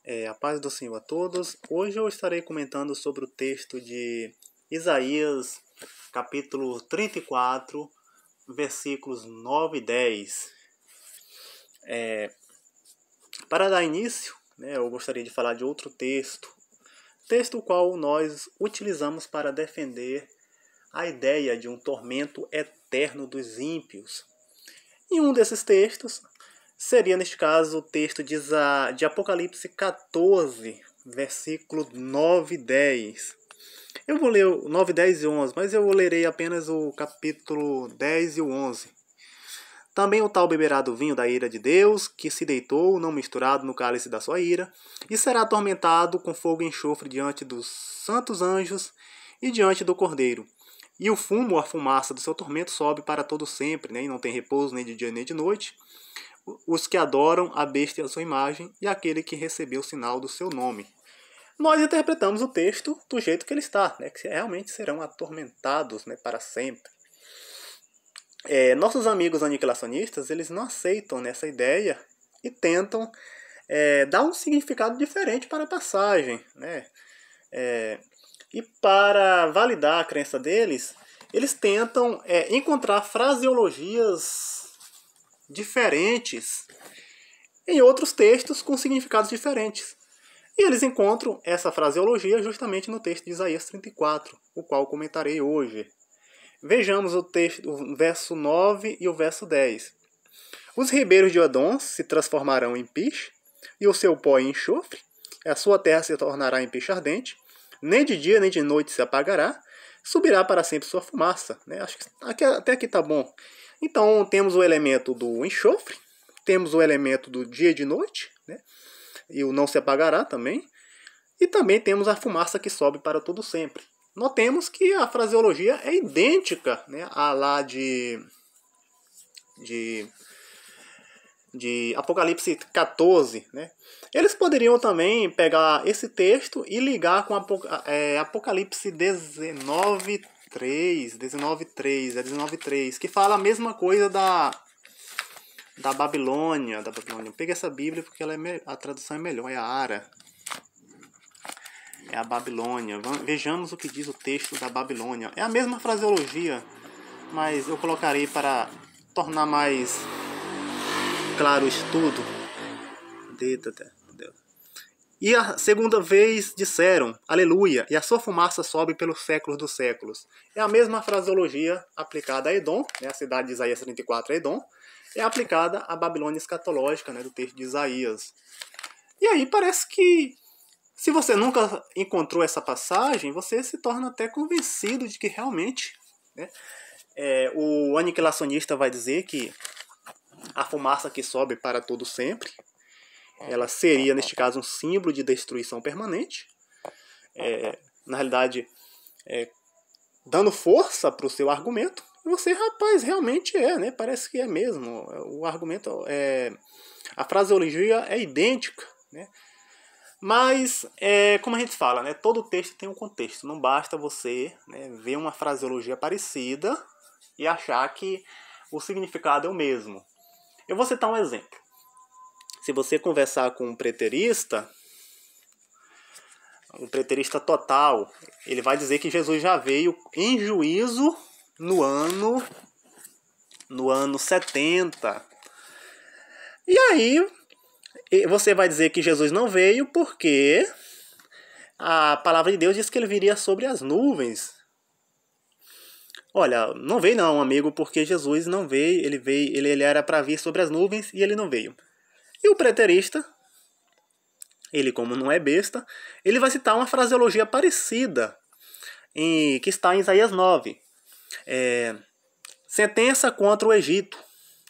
A paz do Senhor a todos. Hoje eu estarei comentando sobre o texto de Isaías, capítulo 34, versículos 9 e 10. Para dar início, eu gostaria de falar de outro texto o qual nós utilizamos para defender a ideia de um tormento eterno dos ímpios. E um desses textos seria, neste caso, o texto de Apocalipse 14, versículo 9 e 10. Eu vou ler o 9, 10 e 11, mas eu lerei apenas o capítulo 10 e o 11. Também o tal beberá do vinho da ira de Deus, que se deitou, não misturado no cálice da sua ira, e será atormentado com fogo e enxofre diante dos santos anjos e diante do Cordeiro. E o fumo, a fumaça do seu tormento sobe para todo sempre, e não tem repouso nem de dia nem de noite, os que adoram a besta e a sua imagem, e aquele que recebeu o sinal do seu nome. Nós interpretamos o texto do jeito que ele está, que realmente serão atormentados para sempre. Nossos amigos aniquilacionistas, eles não aceitam nessa ideia e tentam dar um significado diferente para a passagem. E para validar a crença deles, eles tentam encontrar fraseologias diferentes em outros textos com significados diferentes. E eles encontram essa fraseologia justamente no texto de Isaías 34, o qual comentarei hoje. Vejamos o verso 9 e o verso 10. Os ribeiros de Edom se transformarão em piche, e o seu pó em enxofre, a sua terra se tornará em piche ardente, nem de dia nem de noite se apagará, subirá para sempre sua fumaça. Acho que até aqui está bom. Então temos o elemento do enxofre, temos o elemento do dia e de noite, e o não se apagará também, e também temos a fumaça que sobe para todo sempre. Notemos que a fraseologia é idêntica à lá de Apocalipse 14. Eles poderiam também pegar esse texto e ligar com Apocalipse 19:3, que fala a mesma coisa da Babilônia. Pega essa Bíblia porque a tradução é melhor, é a Ara. É a Babilônia. Vejamos o que diz o texto da Babilônia. É a mesma fraseologia, mas eu colocarei para tornar mais claro o estudo. E a segunda vez disseram, aleluia, e a sua fumaça sobe pelos séculos dos séculos. É a mesma fraseologia aplicada a Edom, a cidade de Isaías 34 é Edom, é aplicada à Babilônia escatológica, do texto de Isaías. E aí parece que, se você nunca encontrou essa passagem, você se torna até convencido de que realmente o aniquilacionista vai dizer que a fumaça que sobe para todo sempre, ela seria, neste caso, um símbolo de destruição permanente. Na realidade, dando força para o seu argumento. E você, rapaz, realmente parece que é mesmo. O argumento, a fraseologia é idêntica, Mas, como a gente fala, todo texto tem um contexto. Não basta você ver uma fraseologia parecida e achar que o significado é o mesmo. Eu vou citar um exemplo. Se você conversar com um preterista total, ele vai dizer que Jesus já veio em juízo no ano 70. E aí você vai dizer que Jesus não veio porque a palavra de Deus diz que ele viria sobre as nuvens. Olha, não veio não, amigo, porque Jesus não veio, ele era para vir sobre as nuvens e ele não veio. E o preterista, ele como não é besta, ele vai citar uma fraseologia parecida, que está em Isaías 9. Sentença contra o Egito.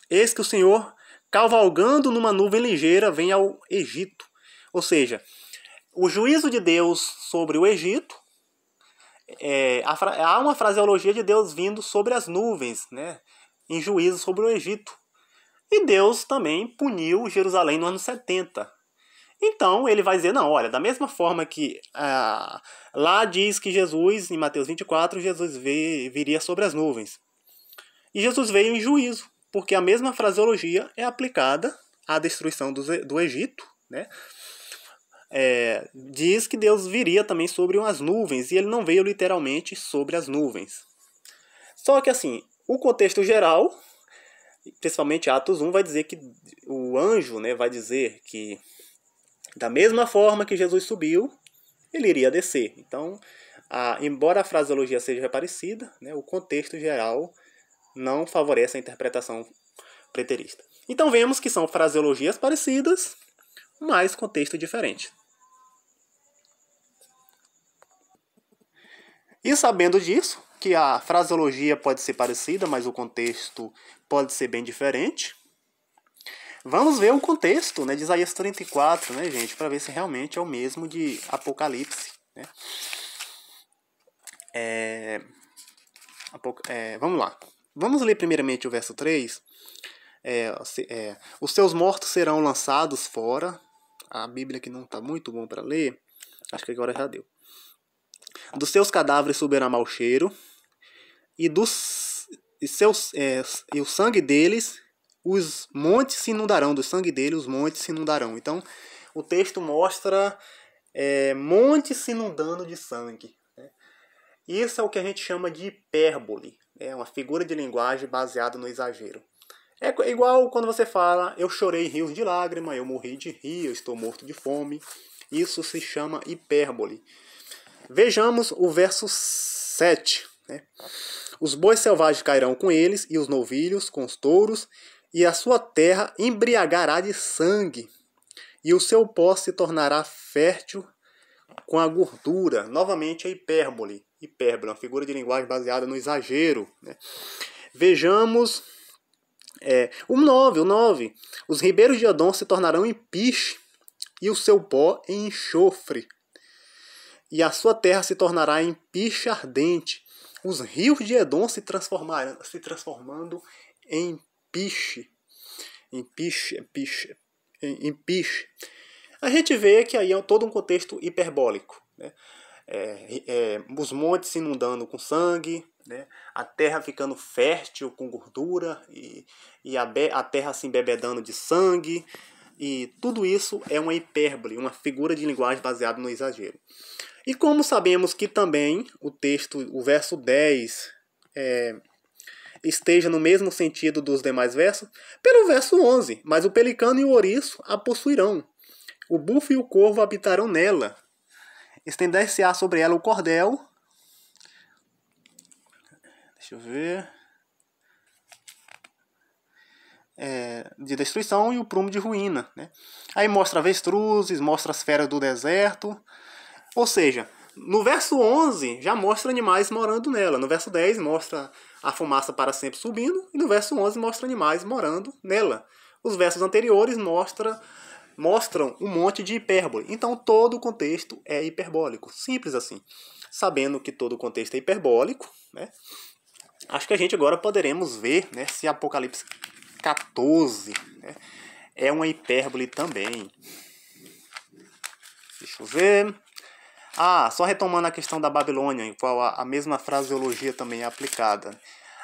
Eis que o Senhor, cavalgando numa nuvem ligeira, vem ao Egito. Ou seja, o juízo de Deus sobre o Egito, há uma fraseologia de Deus vindo sobre as nuvens, em juízo sobre o Egito. E Deus também puniu Jerusalém no ano 70. Então ele vai dizer, não, olha, da mesma forma que lá diz que Jesus, em Mateus 24, Jesus viria sobre as nuvens. E Jesus veio em juízo, porque a mesma fraseologia é aplicada à destruição do Egito, diz que Deus viria também sobre umas nuvens, e ele não veio literalmente sobre as nuvens. Só que assim, o contexto geral, principalmente Atos 1, vai dizer que o anjo, né, vai dizer que da mesma forma que Jesus subiu, ele iria descer. Então, embora a fraseologia seja parecida, né, o contexto geral não favorece a interpretação preterista. Então vemos que são fraseologias parecidas, mas contexto diferente. E sabendo disso, que a fraseologia pode ser parecida, mas o contexto pode ser bem diferente, vamos ver o contexto, né, de Isaías 34, né, gente, para ver se realmente é o mesmo de Apocalipse. Né? Vamos lá. Vamos ler primeiramente o verso 3. Os seus mortos serão lançados fora. A Bíblia que não está muito bom para ler. Acho que agora já deu. Dos seus cadáveres subirá mau cheiro. E o sangue deles, os montes se inundarão. Do sangue dele, os montes se inundarão. Então, o texto mostra montes se inundando de sangue. Né? Isso é o que a gente chama de hipérbole. É uma figura de linguagem baseada no exagero. É igual quando você fala, eu chorei rios de lágrima, eu morri de rir, eu estou morto de fome. Isso se chama hipérbole. Vejamos o verso 7. Né? Os bois selvagens cairão com eles, e os novilhos com os touros, e a sua terra embriagará de sangue, e o seu pó se tornará fértil com a gordura. Novamente a hipérbole. Hipérbole, uma figura de linguagem baseada no exagero. Né? Vejamos o 9. Os ribeiros de Edom se tornarão em piche, e o seu pó em enxofre. E a sua terra se tornará em piche ardente. Os rios de Edom se transformando em piche. Em piche. A gente vê que aí é todo um contexto hiperbólico. Né? Os montes se inundando com sangue, né? A terra ficando fértil com gordura, e a terra se embebedando de sangue. E tudo isso é uma hipérbole, uma figura de linguagem baseada no exagero. E como sabemos que também o verso 10, esteja no mesmo sentido dos demais versos, pelo verso 11, mas o pelicano e o ouriço a possuirão. O bufo e o corvo habitarão nela. Estender-se-á sobre ela o cordel. Deixa eu ver. De destruição, e o prumo de ruína. Né? Aí mostra avestruzes, mostra as feras do deserto. Ou seja, no verso 11 já mostra animais morando nela. No verso 10 mostra a fumaça para sempre subindo. E no verso 11 mostra animais morando nela. Os versos anteriores mostram um monte de hipérbole. Então todo o contexto é hiperbólico. Simples assim. Sabendo que todo o contexto é hiperbólico, né? Acho que a gente agora poderemos ver, né, se Apocalipse 14, né, é uma hipérbole também. Deixa eu ver. Só retomando a questão da Babilônia, em qual a mesma fraseologia também é aplicada.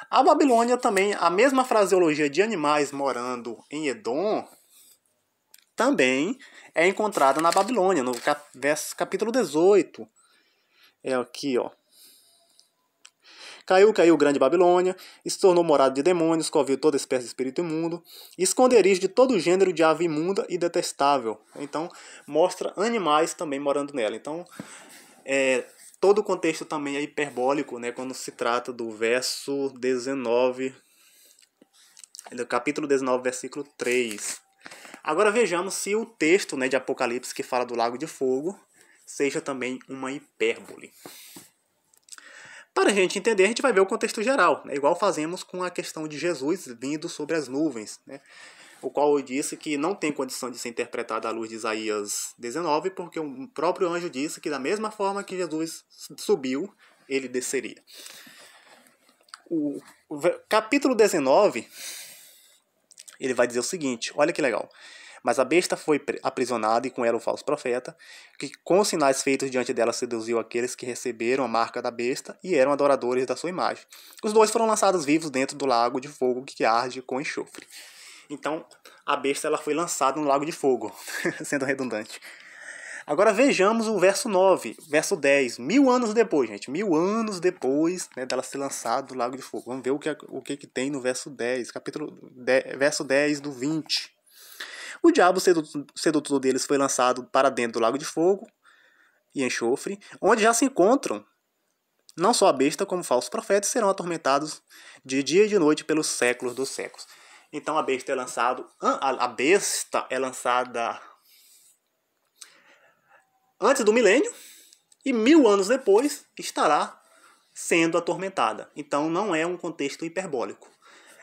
A Babilônia também, a mesma fraseologia de animais morando em Edom, também é encontrada na Babilônia, no capítulo 18. É aqui, ó. Caiu grande Babilônia, e se tornou morada de demônios, coviu toda espécie de espírito imundo, e esconderijo de todo gênero de ave imunda e detestável. Então, mostra animais também morando nela. Então, todo o contexto também é hiperbólico, né, quando se trata do verso 19, do capítulo 19, versículo 3. Agora vejamos se o texto, né, de Apocalipse que fala do lago de fogo seja também uma hipérbole. Para a gente entender, a gente vai ver o contexto geral, né? Igual fazemos com a questão de Jesus vindo sobre as nuvens, né? O qual eu disse que não tem condição de ser interpretado à luz de Isaías 19, porque o próprio anjo disse que da mesma forma que Jesus subiu, ele desceria. O capítulo 19, ele vai dizer o seguinte, olha que legal. Mas a besta foi aprisionada, e com ela o falso profeta, que com os sinais feitos diante dela seduziu aqueles que receberam a marca da besta e eram adoradores da sua imagem. Os dois foram lançados vivos dentro do lago de fogo que arde com enxofre. Então, a besta ela foi lançada no lago de fogo, sendo redundante. Agora vejamos o verso 9, verso 10. 1000 anos depois, gente. 1000 anos depois, né, dela ser lançada do Lago de Fogo. Vamos ver o que tem no verso 10. Verso 10 do 20. O diabo sedutor deles foi lançado para dentro do Lago de Fogo e enxofre, onde já se encontram não só a besta, como falsos profetas, serão atormentados de dia e de noite pelos séculos dos séculos. Então a besta é lançada antes do milênio e 1000 anos depois estará sendo atormentada. Então não é um contexto hiperbólico.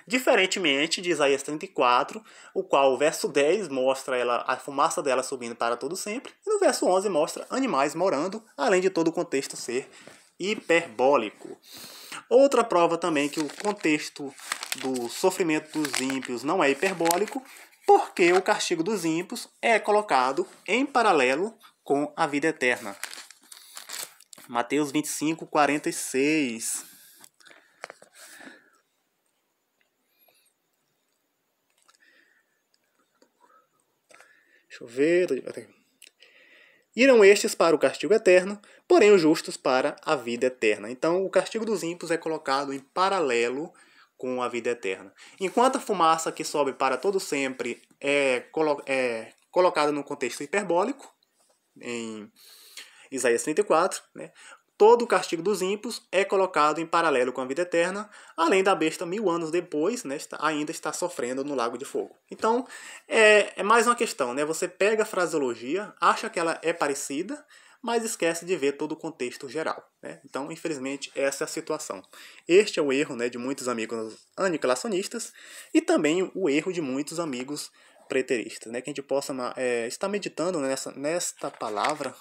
Diferentemente de Isaías 34, o qual o verso 10 mostra a fumaça dela subindo para todo sempre, e no verso 11 mostra animais morando, além de todo o contexto ser hiperbólico. Outra prova também que o contexto do sofrimento dos ímpios não é hiperbólico, porque o castigo dos ímpios é colocado em paralelo com a vida eterna. Mateus 25, 46. Deixa eu ver. Irão estes para o castigo eterno, porém os justos para a vida eterna. Então, o castigo dos ímpios é colocado em paralelo com a vida eterna. Enquanto a fumaça que sobe para todo sempre é colocada no contexto hiperbólico, em Isaías 34, né? Todo o castigo dos ímpios é colocado em paralelo com a vida eterna, além da besta 1000 anos depois, né, ainda está sofrendo no lago de fogo. Então, é mais uma questão, né? Você pega a fraseologia, acha que ela é parecida, mas esquece de ver todo o contexto geral, né? Então, infelizmente, essa é a situação. Este é o erro, né, de muitos amigos aniquilacionistas e também o erro de muitos amigos preteristas, né? Que a gente possa estar meditando nesta palavra,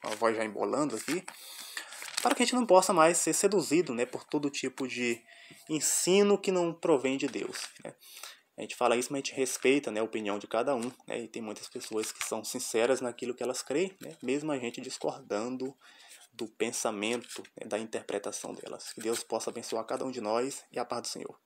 a voz já embolando aqui, para que a gente não possa mais ser seduzido, né, por todo tipo de ensino que não provém de Deus, né? A gente fala isso, mas a gente respeita, né, a opinião de cada um, né? E tem muitas pessoas que são sinceras naquilo que elas creem, né? Mesmo a gente discordando do pensamento, né, da interpretação delas. Que Deus possa abençoar cada um de nós e a paz do Senhor.